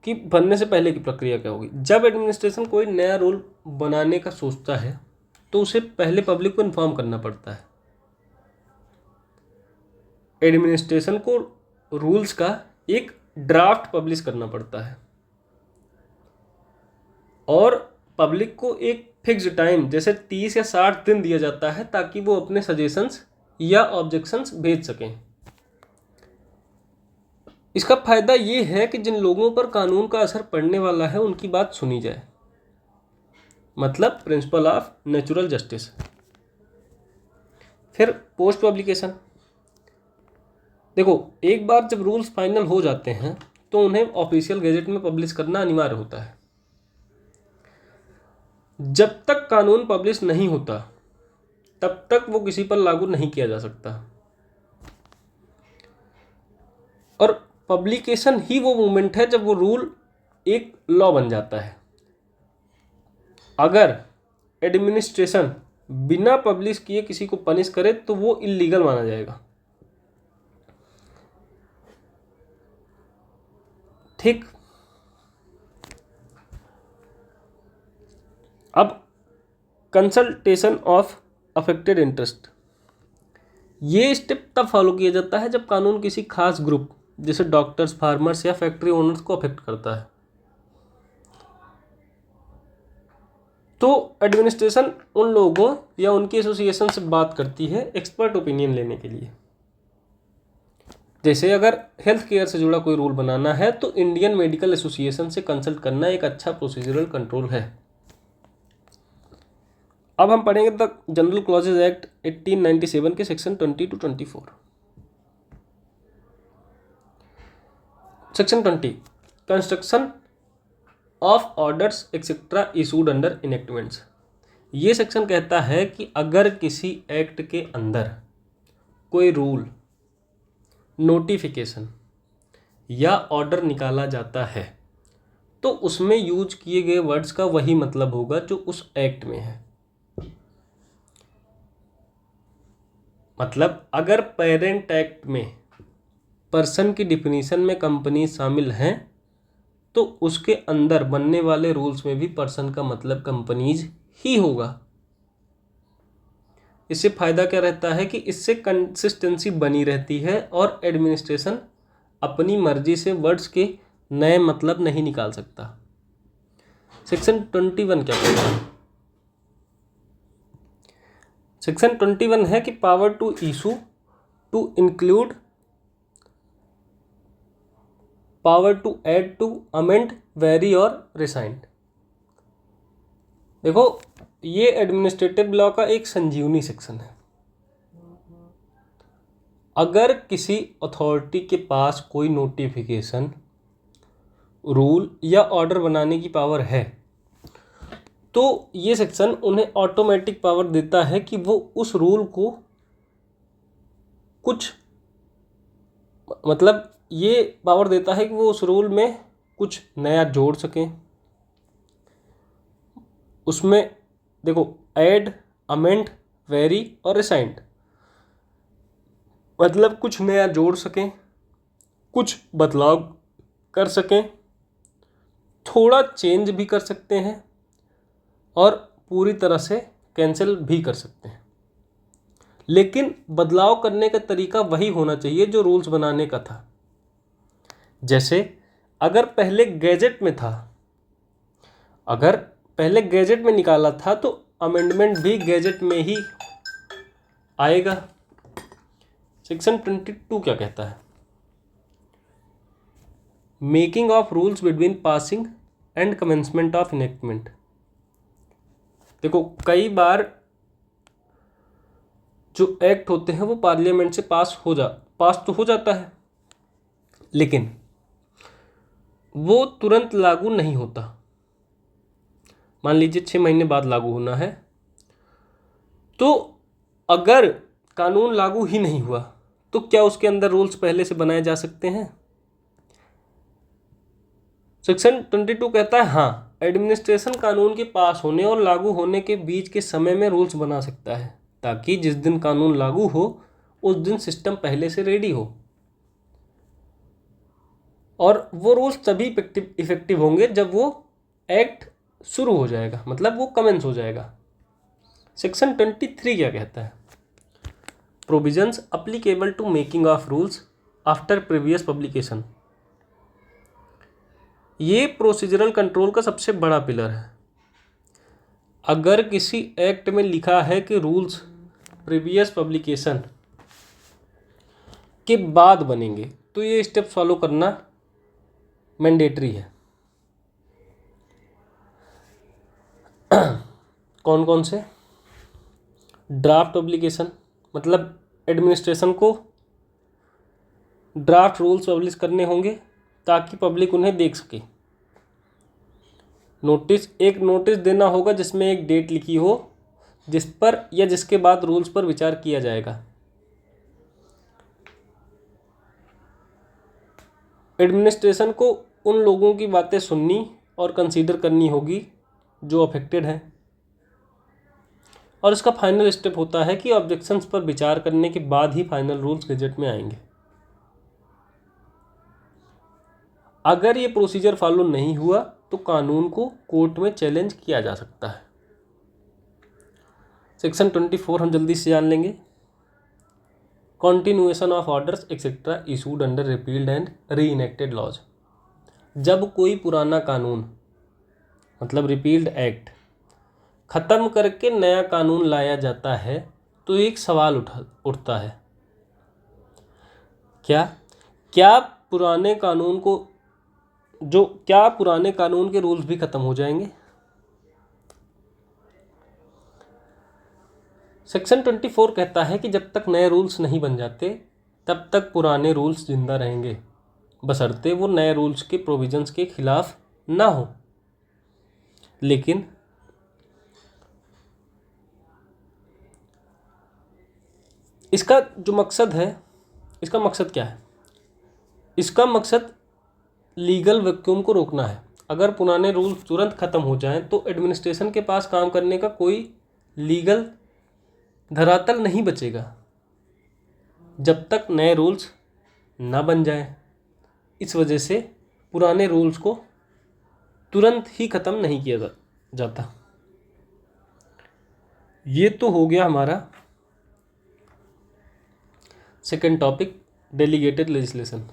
कि बनने से पहले की प्रक्रिया क्या होगी। जब एडमिनिस्ट्रेशन कोई नया रूल बनाने का सोचता है तो उसे पहले पब्लिक को इन्फॉर्म करना पड़ता है। एडमिनिस्ट्रेशन को रूल्स का एक ड्राफ्ट पब्लिश करना पड़ता है और पब्लिक को एक फिक्स टाइम जैसे 30 या 60 दिन दिया जाता है ताकि वो अपने सजेशंस या ऑब्जेक्शंस भेज सकें। इसका फायदा ये है कि जिन लोगों पर कानून का असर पड़ने वाला है उनकी बात सुनी जाए, मतलब प्रिंसिपल ऑफ नेचुरल जस्टिस। फिर पोस्ट पब्लिकेशन, देखो एक बार जब रूल्स फाइनल हो जाते हैं तो उन्हें ऑफिशियल गैजेट में पब्लिश करना अनिवार्य होता है। जब तक कानून पब्लिश नहीं होता तब तक वो किसी पर लागू नहीं किया जा सकता। और पब्लिकेशन ही वो मोमेंट है जब वो रूल एक लॉ बन जाता है। अगर एडमिनिस्ट्रेशन बिना पब्लिश किए किसी को पनिश करे तो वो इलीगल माना जाएगा, ठीक। अब कंसल्टेशन ऑफ अफेक्टेड इंटरेस्ट, ये स्टेप तब फॉलो किया जाता है जब कानून किसी खास ग्रुप जैसे डॉक्टर्स, फार्मर्स या फैक्ट्री ओनर्स को अफेक्ट करता है। तो एडमिनिस्ट्रेशन उन लोगों या उनकी एसोसिएशन से बात करती है एक्सपर्ट ओपिनियन लेने के लिए। जैसे अगर हेल्थ केयर से जुड़ा कोई रूल बनाना है तो इंडियन मेडिकल एसोसिएशन से कंसल्ट करना एक अच्छा प्रोसीजरल कंट्रोल है। अब हम पढ़ेंगे द जनरल क्लॉजेज एक्ट 1897 के section 20 to 24। Section 20, construction of orders etcetera issued under enactments. ये सेक्शन कहता है कि अगर किसी एक्ट के अंदर कोई रूल, नोटिफिकेशन या ऑर्डर निकाला जाता है तो उसमें यूज किए गए वर्ड्स का वही मतलब होगा जो उस एक्ट में है। मतलब अगर पेरेंट एक्ट में पर्सन की डिफिनीशन में कंपनी शामिल हैं तो उसके अंदर बनने वाले रूल्स में भी पर्सन का मतलब कंपनीज ही होगा। इससे फ़ायदा क्या रहता है कि इससे कंसिस्टेंसी बनी रहती है और एडमिनिस्ट्रेशन अपनी मर्जी से वर्ड्स के नए मतलब नहीं निकाल सकता। सेक्शन 21 क्या कहता है? सेक्शन 21 है कि power to issue to include, power to add, to amend, vary or rescind. देखो, ये एडमिनिस्ट्रेटिव लॉ का एक संजीवनी सेक्शन है। अगर किसी अथॉरिटी के पास कोई नोटिफिकेशन, रूल या ऑर्डर बनाने की पावर है तो ये सेक्शन उन्हें ऑटोमेटिक पावर देता है कि वो उस रूल को कुछ, मतलब ये पावर देता है कि वो उस रूल में कुछ नया जोड़ सकें। उसमें देखो, add, amend, vary or resigned, मतलब कुछ नया जोड़ सकें, कुछ बदलाव कर सकें, थोड़ा चेंज भी कर सकते हैं और पूरी तरह से कैंसिल भी कर सकते हैं। लेकिन बदलाव करने का तरीका वही होना चाहिए जो रूल्स बनाने का था। जैसे अगर पहले गैजेट में था, अगर पहले गैजेट में निकाला था तो अमेंडमेंट भी गैजेट में ही आएगा। सेक्शन 22 क्या कहता है? Making of rules between passing and commencement of enactment. देखो, कई बार जो एक्ट होते हैं वो पार्लियामेंट से पास तो हो जाता है, लेकिन वो तुरंत लागू नहीं होता। मान लीजिए 6 महीने बाद लागू होना है, तो अगर कानून लागू ही नहीं हुआ तो क्या उसके अंदर रूल्स पहले से बनाए जा सकते हैं? सेक्शन 22 कहता है हाँ, एडमिनिस्ट्रेशन कानून के पास होने और लागू होने के बीच के समय में रूल्स बना सकता है, ताकि जिस दिन कानून लागू हो उस दिन सिस्टम पहले से रेडी हो। और वो रूल्स तभी इफेक्टिव होंगे जब वो एक्ट शुरू हो जाएगा, मतलब वो कमेंस हो जाएगा। सेक्शन 23 क्या कहता है? Provisions applicable to making of rules after previous publication. ये प्रोसीजरल कंट्रोल का सबसे बड़ा पिलर है। अगर किसी एक्ट में लिखा है कि रूल्स प्रीवियस पब्लिकेशन के बाद बनेंगे तो ये स्टेप फॉलो करना मैंडेटरी है। कौन कौन से? ड्राफ्ट पब्लिकेशन, मतलब एडमिनिस्ट्रेशन को ड्राफ्ट रूल्स पब्लिश करने होंगे ताकि पब्लिक उन्हें देख सके। एक नोटिस देना होगा जिसमें एक डेट लिखी हो जिस पर या जिसके बाद रूल्स पर विचार किया जाएगा। एडमिनिस्ट्रेशन को उन लोगों की बातें सुननी और कंसीडर करनी होगी जो अफेक्टेड हैं, और इसका फाइनल स्टेप होता है कि ऑब्जेक्शंस पर विचार करने के बाद ही फाइनल रूल्स गजट में आएंगे। अगर ये प्रोसीजर फॉलो नहीं हुआ तो कानून को कोर्ट में चैलेंज किया जा सकता है। सेक्शन 24 हम जल्दी से जान लेंगे। Continuation of orders etcetera issued under repealed and re enacted laws. जब कोई पुराना कानून, मतलब रिपील्ड एक्ट, ख़त्म करके नया कानून लाया जाता है तो एक सवाल उठता है, क्या पुराने कानून के रूल्स भी ख़त्म हो जाएंगे? सेक्शन 24 कहता है कि जब तक नए रूल्स नहीं बन जाते तब तक पुराने रूल्स जिंदा रहेंगे, बशर्ते वो नए रूल्स के प्रोविजंस के खिलाफ ना हो। लेकिन इसका जो मकसद है, इसका मकसद क्या है? इसका मकसद लीगल वैक्यूम को रोकना है। अगर पुराने रूल्स तुरंत ख़त्म हो जाएं तो एडमिनिस्ट्रेशन के पास काम करने का कोई लीगल धरातल नहीं बचेगा जब तक नए रूल्स ना बन जाएं। इस वजह से पुराने रूल्स को तुरंत ही ख़त्म नहीं किया जाता। ये तो हो गया हमारा सेकंड टॉपिक, डेलीगेटेड लेजिस्लेशन।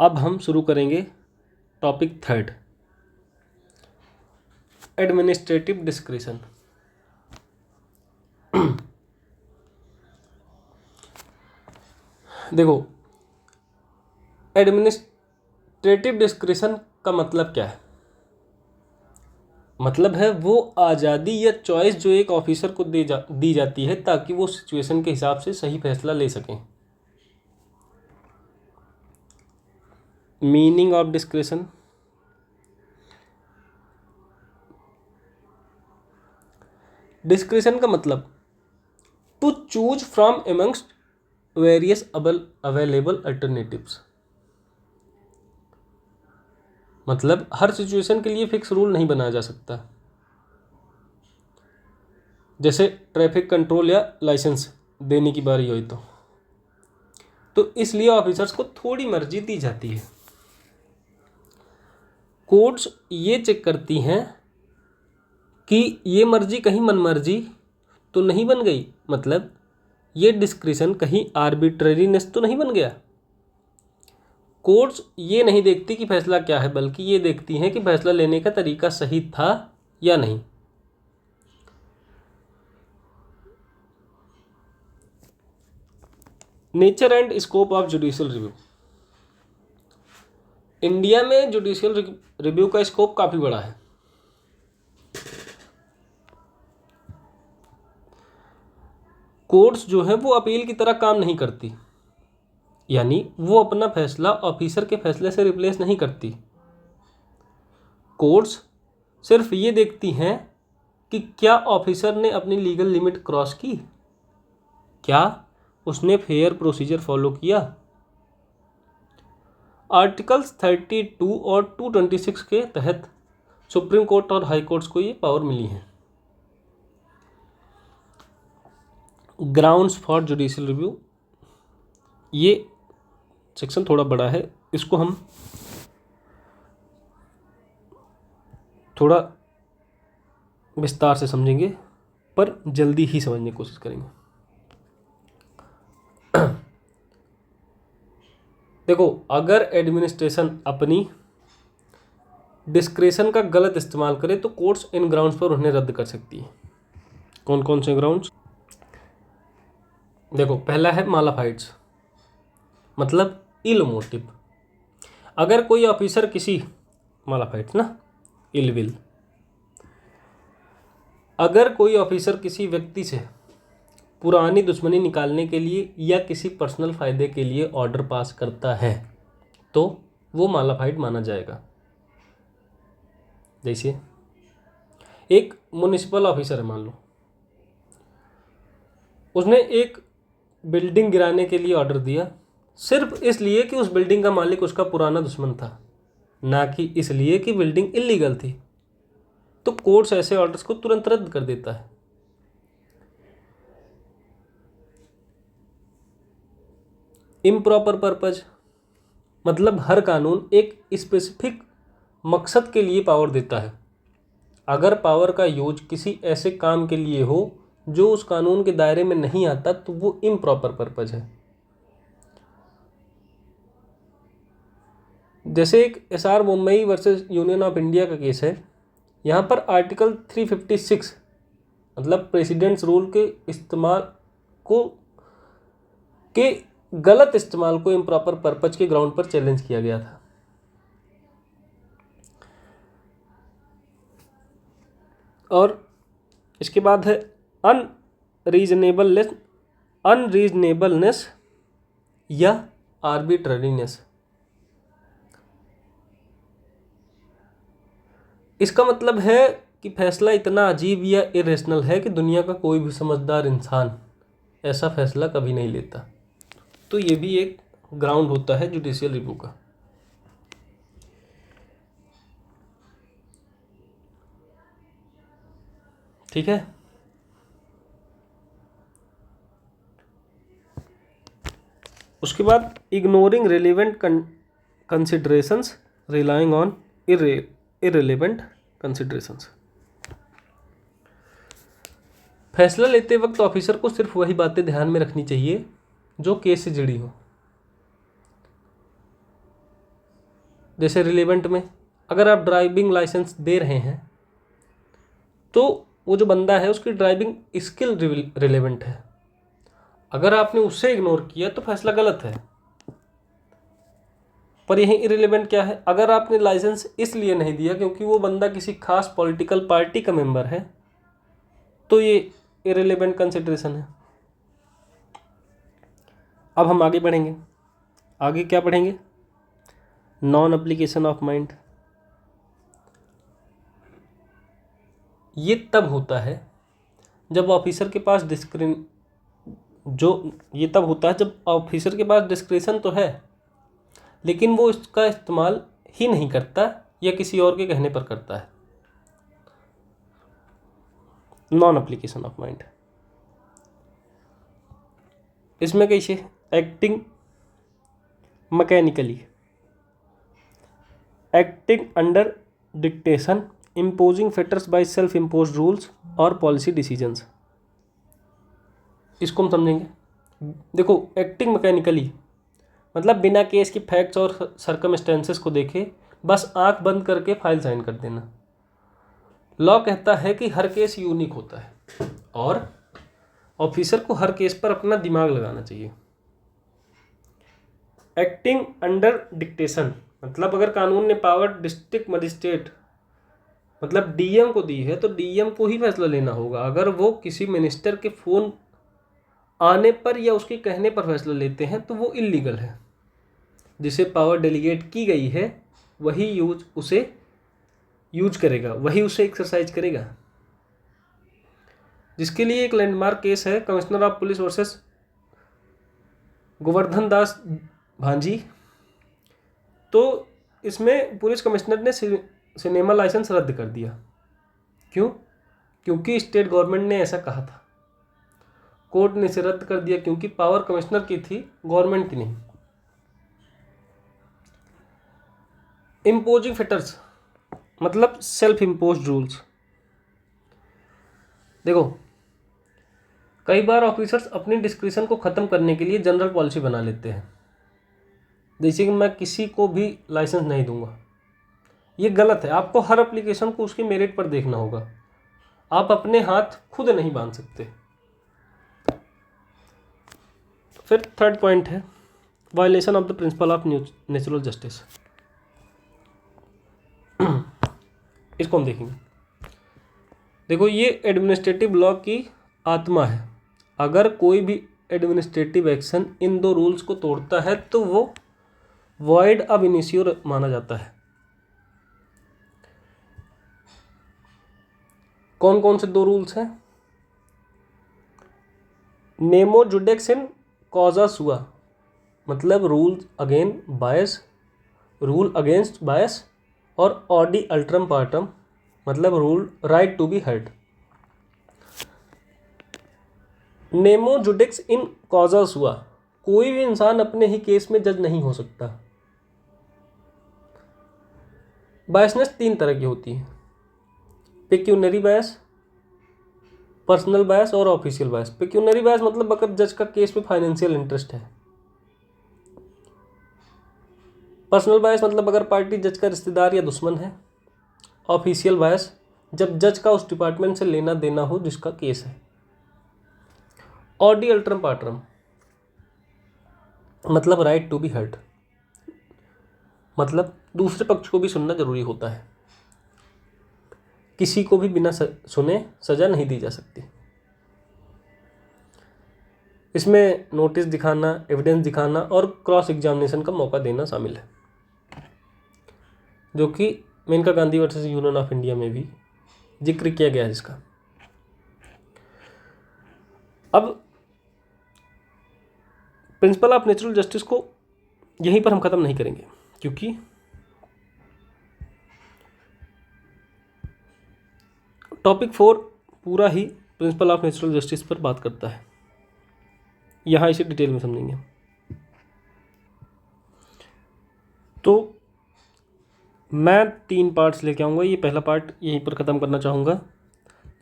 अब हम शुरू करेंगे टॉपिक थर्ड, एडमिनिस्ट्रेटिव डिस्क्रिशन। देखो, एडमिनिस्ट्रेटिव डिस्क्रिशन का मतलब क्या है? मतलब है वो आज़ादी या चॉइस जो एक ऑफिसर को दी जाती है ताकि वो सिचुएशन के हिसाब से सही फैसला ले सकें। मीनिंग ऑफ डिस्क्रिशन, डिस्क्रिशन का मतलब to choose from amongst various available alternatives. मतलब हर सिचुएशन के लिए फिक्स रूल नहीं बनाया जा सकता। जैसे ट्रैफिक कंट्रोल या लाइसेंस देने की बारी हुई तो इसलिए ऑफिसर्स को थोड़ी मर्जी दी जाती है। कोर्ट्स ये चेक करती हैं कि ये मर्जी कहीं मनमर्जी तो नहीं बन गई, मतलब ये डिस्क्रिशन कहीं आर्बिट्ररीनेस तो नहीं बन गया। कोर्ट्स ये नहीं देखती कि फैसला क्या है, बल्कि ये देखती हैं कि फैसला लेने का तरीका सही था या नहीं। Nature and scope of judicial review. India में जुडिशियल रिव्यू का स्कोप काफ़ी बड़ा है। कोर्ट्स जो है वो अपील की तरह काम नहीं करती, यानी वो अपना फैसला ऑफिसर के फैसले से रिप्लेस नहीं करती। कोर्ट्स सिर्फ ये देखती हैं कि क्या ऑफिसर ने अपनी लीगल लिमिट क्रॉस की, क्या उसने फेयर प्रोसीजर फॉलो किया। आर्टिकल्स 32 और 226 के तहत सुप्रीम कोर्ट और हाई कोर्ट्स को ये पावर मिली है। ग्राउंड्स फॉर जुडिशियल रिव्यू, ये सेक्शन थोड़ा बड़ा है, इसको हम थोड़ा विस्तार से समझेंगे, पर जल्दी ही समझने की कोशिश करेंगे। देखो, अगर एडमिनिस्ट्रेशन अपनी डिस्क्रेशन का गलत इस्तेमाल करे तो कोर्ट्स इन ग्राउंड्स पर उन्हें रद्द कर सकती है। कौन कौन से ग्राउंड्स? देखो, पहला है मालाफाइड्स, मतलब इल मोटिव। अगर कोई ऑफिसर किसी मालाफाइड्स ना इल विल, अगर कोई ऑफिसर किसी व्यक्ति से पुरानी दुश्मनी निकालने के लिए या किसी पर्सनल फ़ायदे के लिए ऑर्डर पास करता है तो वो मालाफाइड माना जाएगा। जैसे एक म्युनिसिपल ऑफिसर है, मान लो उसने एक बिल्डिंग गिराने के लिए ऑर्डर दिया सिर्फ इसलिए कि उस बिल्डिंग का मालिक उसका पुराना दुश्मन था, ना कि इसलिए कि बिल्डिंग इलीगल थी, तो कोर्ट्स ऐसे ऑर्डर्स को तुरंत रद्द कर देता है। इम्प्रॉपर पर्पज, मतलब हर कानून एक स्पेसिफिक मकसद के लिए पावर देता है। अगर पावर का यूज किसी ऐसे काम के लिए हो जो उस कानून के दायरे में नहीं आता तो वो इम्प्रॉपर पर्पज है। जैसे एक SR Mumbai versus Union of India का केस है, यहाँ पर आर्टिकल 356 मतलब प्रेसिडेंट्स रूल के इस्तेमाल को के गलत इस्तेमाल को इम्प्रॉपर पर्पज के ग्राउंड पर चैलेंज किया गया था। और इसके बाद है अनरीजनेबलनेस या आर्बिट्ररीनेस। इसका मतलब है कि फैसला इतना अजीब या इरेशनल है कि दुनिया का कोई भी समझदार इंसान ऐसा फैसला कभी नहीं लेता। तो ये भी एक ग्राउंड होता है जुडिशियल रिव्यू का। ठीक है, उसके बाद ignoring relevant considerations relying on irrelevant considerations. फैसला लेते वक्त ऑफिसर को सिर्फ वही बातें ध्यान में रखनी चाहिए जो केस से जुड़ी हो। जैसे रिलेवेंट में अगर आप ड्राइविंग लाइसेंस दे रहे हैं तो वो जो बंदा है उसकी ड्राइविंग स्किल रिलेवेंट है। अगर आपने उससे इग्नोर किया तो फैसला गलत है। पर यही इररिलेवेंट क्या है, अगर आपने लाइसेंस इसलिए नहीं दिया क्योंकि वो बंदा किसी खास पॉलिटिकल पार्टी का मेंबर है तो ये इररिलेवेंट कंसिडरेशन है। अब हम आगे बढ़ेंगे। आगे क्या पढ़ेंगे? Non application of mind. ये तब होता है जब ऑफिसर के पास जब ऑफिसर के पास डिस्क्रिशन तो है लेकिन वो इसका इस्तेमाल ही नहीं करता या किसी और के कहने पर करता है। Non application of mind. इसमें कैसे? Acting mechanically, acting under dictation, imposing fetters by self imposed rules और पॉलिसी डिसीजंस। इसको हम समझेंगे। देखो, एक्टिंग मैकेनिकली मतलब बिना केस की फैक्ट्स और सर्कमस्टेंसेस को देखे बस आंख बंद करके फाइल साइन कर देना। लॉ कहता है कि हर केस यूनिक होता है और ऑफिसर को हर केस पर अपना दिमाग लगाना चाहिए। एक्टिंग अंडर डिक्टेशन मतलब अगर कानून ने पावर डिस्ट्रिक्ट मजिस्ट्रेट मतलब डीएम को दी है तो डीएम को ही फैसला लेना होगा। अगर वो किसी मिनिस्टर के फ़ोन आने पर या उसके कहने पर फैसला लेते हैं तो वो इल्लीगल है। जिसे पावर डेलीगेट की गई है वही उसे यूज करेगा, वही उसे एक्सरसाइज करेगा। जिसके लिए एक लैंडमार्क केस है commissioner of police versus Gordhan Das Bhanji. तो इसमें पुलिस कमिश्नर ने सिनेमा लाइसेंस रद्द कर दिया। क्यों? क्योंकि स्टेट गवर्नमेंट ने ऐसा कहा था। कोर्ट ने इसे रद्द कर दिया क्योंकि पावर कमिश्नर की थी, गवर्नमेंट की नहीं। इम्पोजिंग फिटर्स मतलब सेल्फ इम्पोज्ड रूल्स। देखो, कई बार ऑफिसर्स अपनी डिस्क्रिशन को ख़त्म करने के लिए जनरल पॉलिसी बना लेते हैं। जैसे कि मैं किसी को भी लाइसेंस नहीं दूंगा। ये गलत है। आपको हर एप्लीकेशन को उसके मेरिट पर देखना होगा। आप अपने हाथ खुद नहीं बांध सकते। फिर थर्ड पॉइंट है violation of the principle of natural justice. इसको हम देखेंगे। देखो, ये एडमिनिस्ट्रेटिव लॉ की आत्मा है। अगर कोई भी एडमिनिस्ट्रेटिव एक्शन इन दो रूल्स को तोड़ता है तो वो वॉइड अब इनिशियो माना जाता है। कौन कौन से दो रूल्स हैं? नेमो जुडेक्स इन कॉजा सुआ मतलब रूल अगेंस्ट बायस और ऑडी अल्ट्रम पार्टम मतलब rule right to be heard. Nemo judex in causa sua कोई भी इंसान अपने ही केस में जज नहीं हो सकता। बायसनेस तीन तरह की होती है, पेक्यूनरी बायस, पर्सनल बायस और ऑफिशियल बायस। पेक्यूनरी बायस मतलब अगर जज का केस में फाइनेंशियल इंटरेस्ट है। पर्सनल बायस मतलब अगर पार्टी जज का रिश्तेदार या दुश्मन है। ऑफिशियल बायस जब जज का उस डिपार्टमेंट से लेना देना हो जिसका केस है। ऑडी अल्ट्रम पार्ट्रम मतलब राइट टू बी हर्ड मतलब दूसरे पक्ष को भी सुनना जरूरी होता है। किसी को भी बिना सुने सजा नहीं दी जा सकती। इसमें नोटिस दिखाना, एविडेंस दिखाना और क्रॉस एग्जामिनेशन का मौका देना शामिल है, जो कि Maneka Gandhi versus Union of India में भी जिक्र किया गया है इसका। अब प्रिंसिपल ऑफ नेचुरल जस्टिस को यहीं पर हम ख़त्म नहीं करेंगे क्योंकि टॉपिक 4 पूरा ही प्रिंसिपल ऑफ नेचुरल जस्टिस पर बात करता है। यहाँ इसे डिटेल में समझेंगे। तो मैं 3 पार्ट्स लेके आऊँगा। ये पहला पार्ट यहीं पर ख़त्म करना चाहूँगा,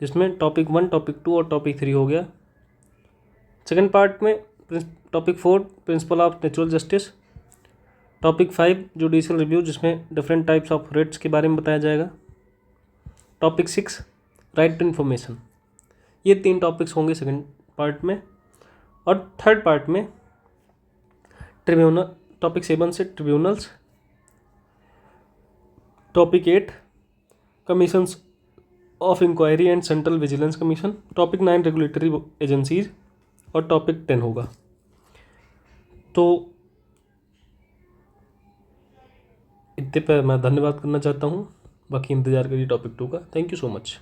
जिसमें टॉपिक 1, टॉपिक 2 और टॉपिक 3 हो गया। सेकेंड पार्ट में topic 4 principle of natural justice, topic 5 judicial review, जिसमें डिफरेंट टाइप्स ऑफ रेट्स के बारे में बताया जाएगा, टॉपिक 6 राइट टू इन्फॉर्मेशन। ये 3 टॉपिक्स होंगे सेकेंड पार्ट में। और थर्ड पार्ट में ट्रिब्यूनल, टॉपिक 7 से tribunals, topic 8 commissions of inquiry and central vigilance commission, topic 9 regulatory agencies और टॉपिक 10 होगा। तो इतने पर मैं धन्यवाद करना चाहता हूँ। बाकी इंतज़ार करिए टॉपिक 2 का। Thank you so much.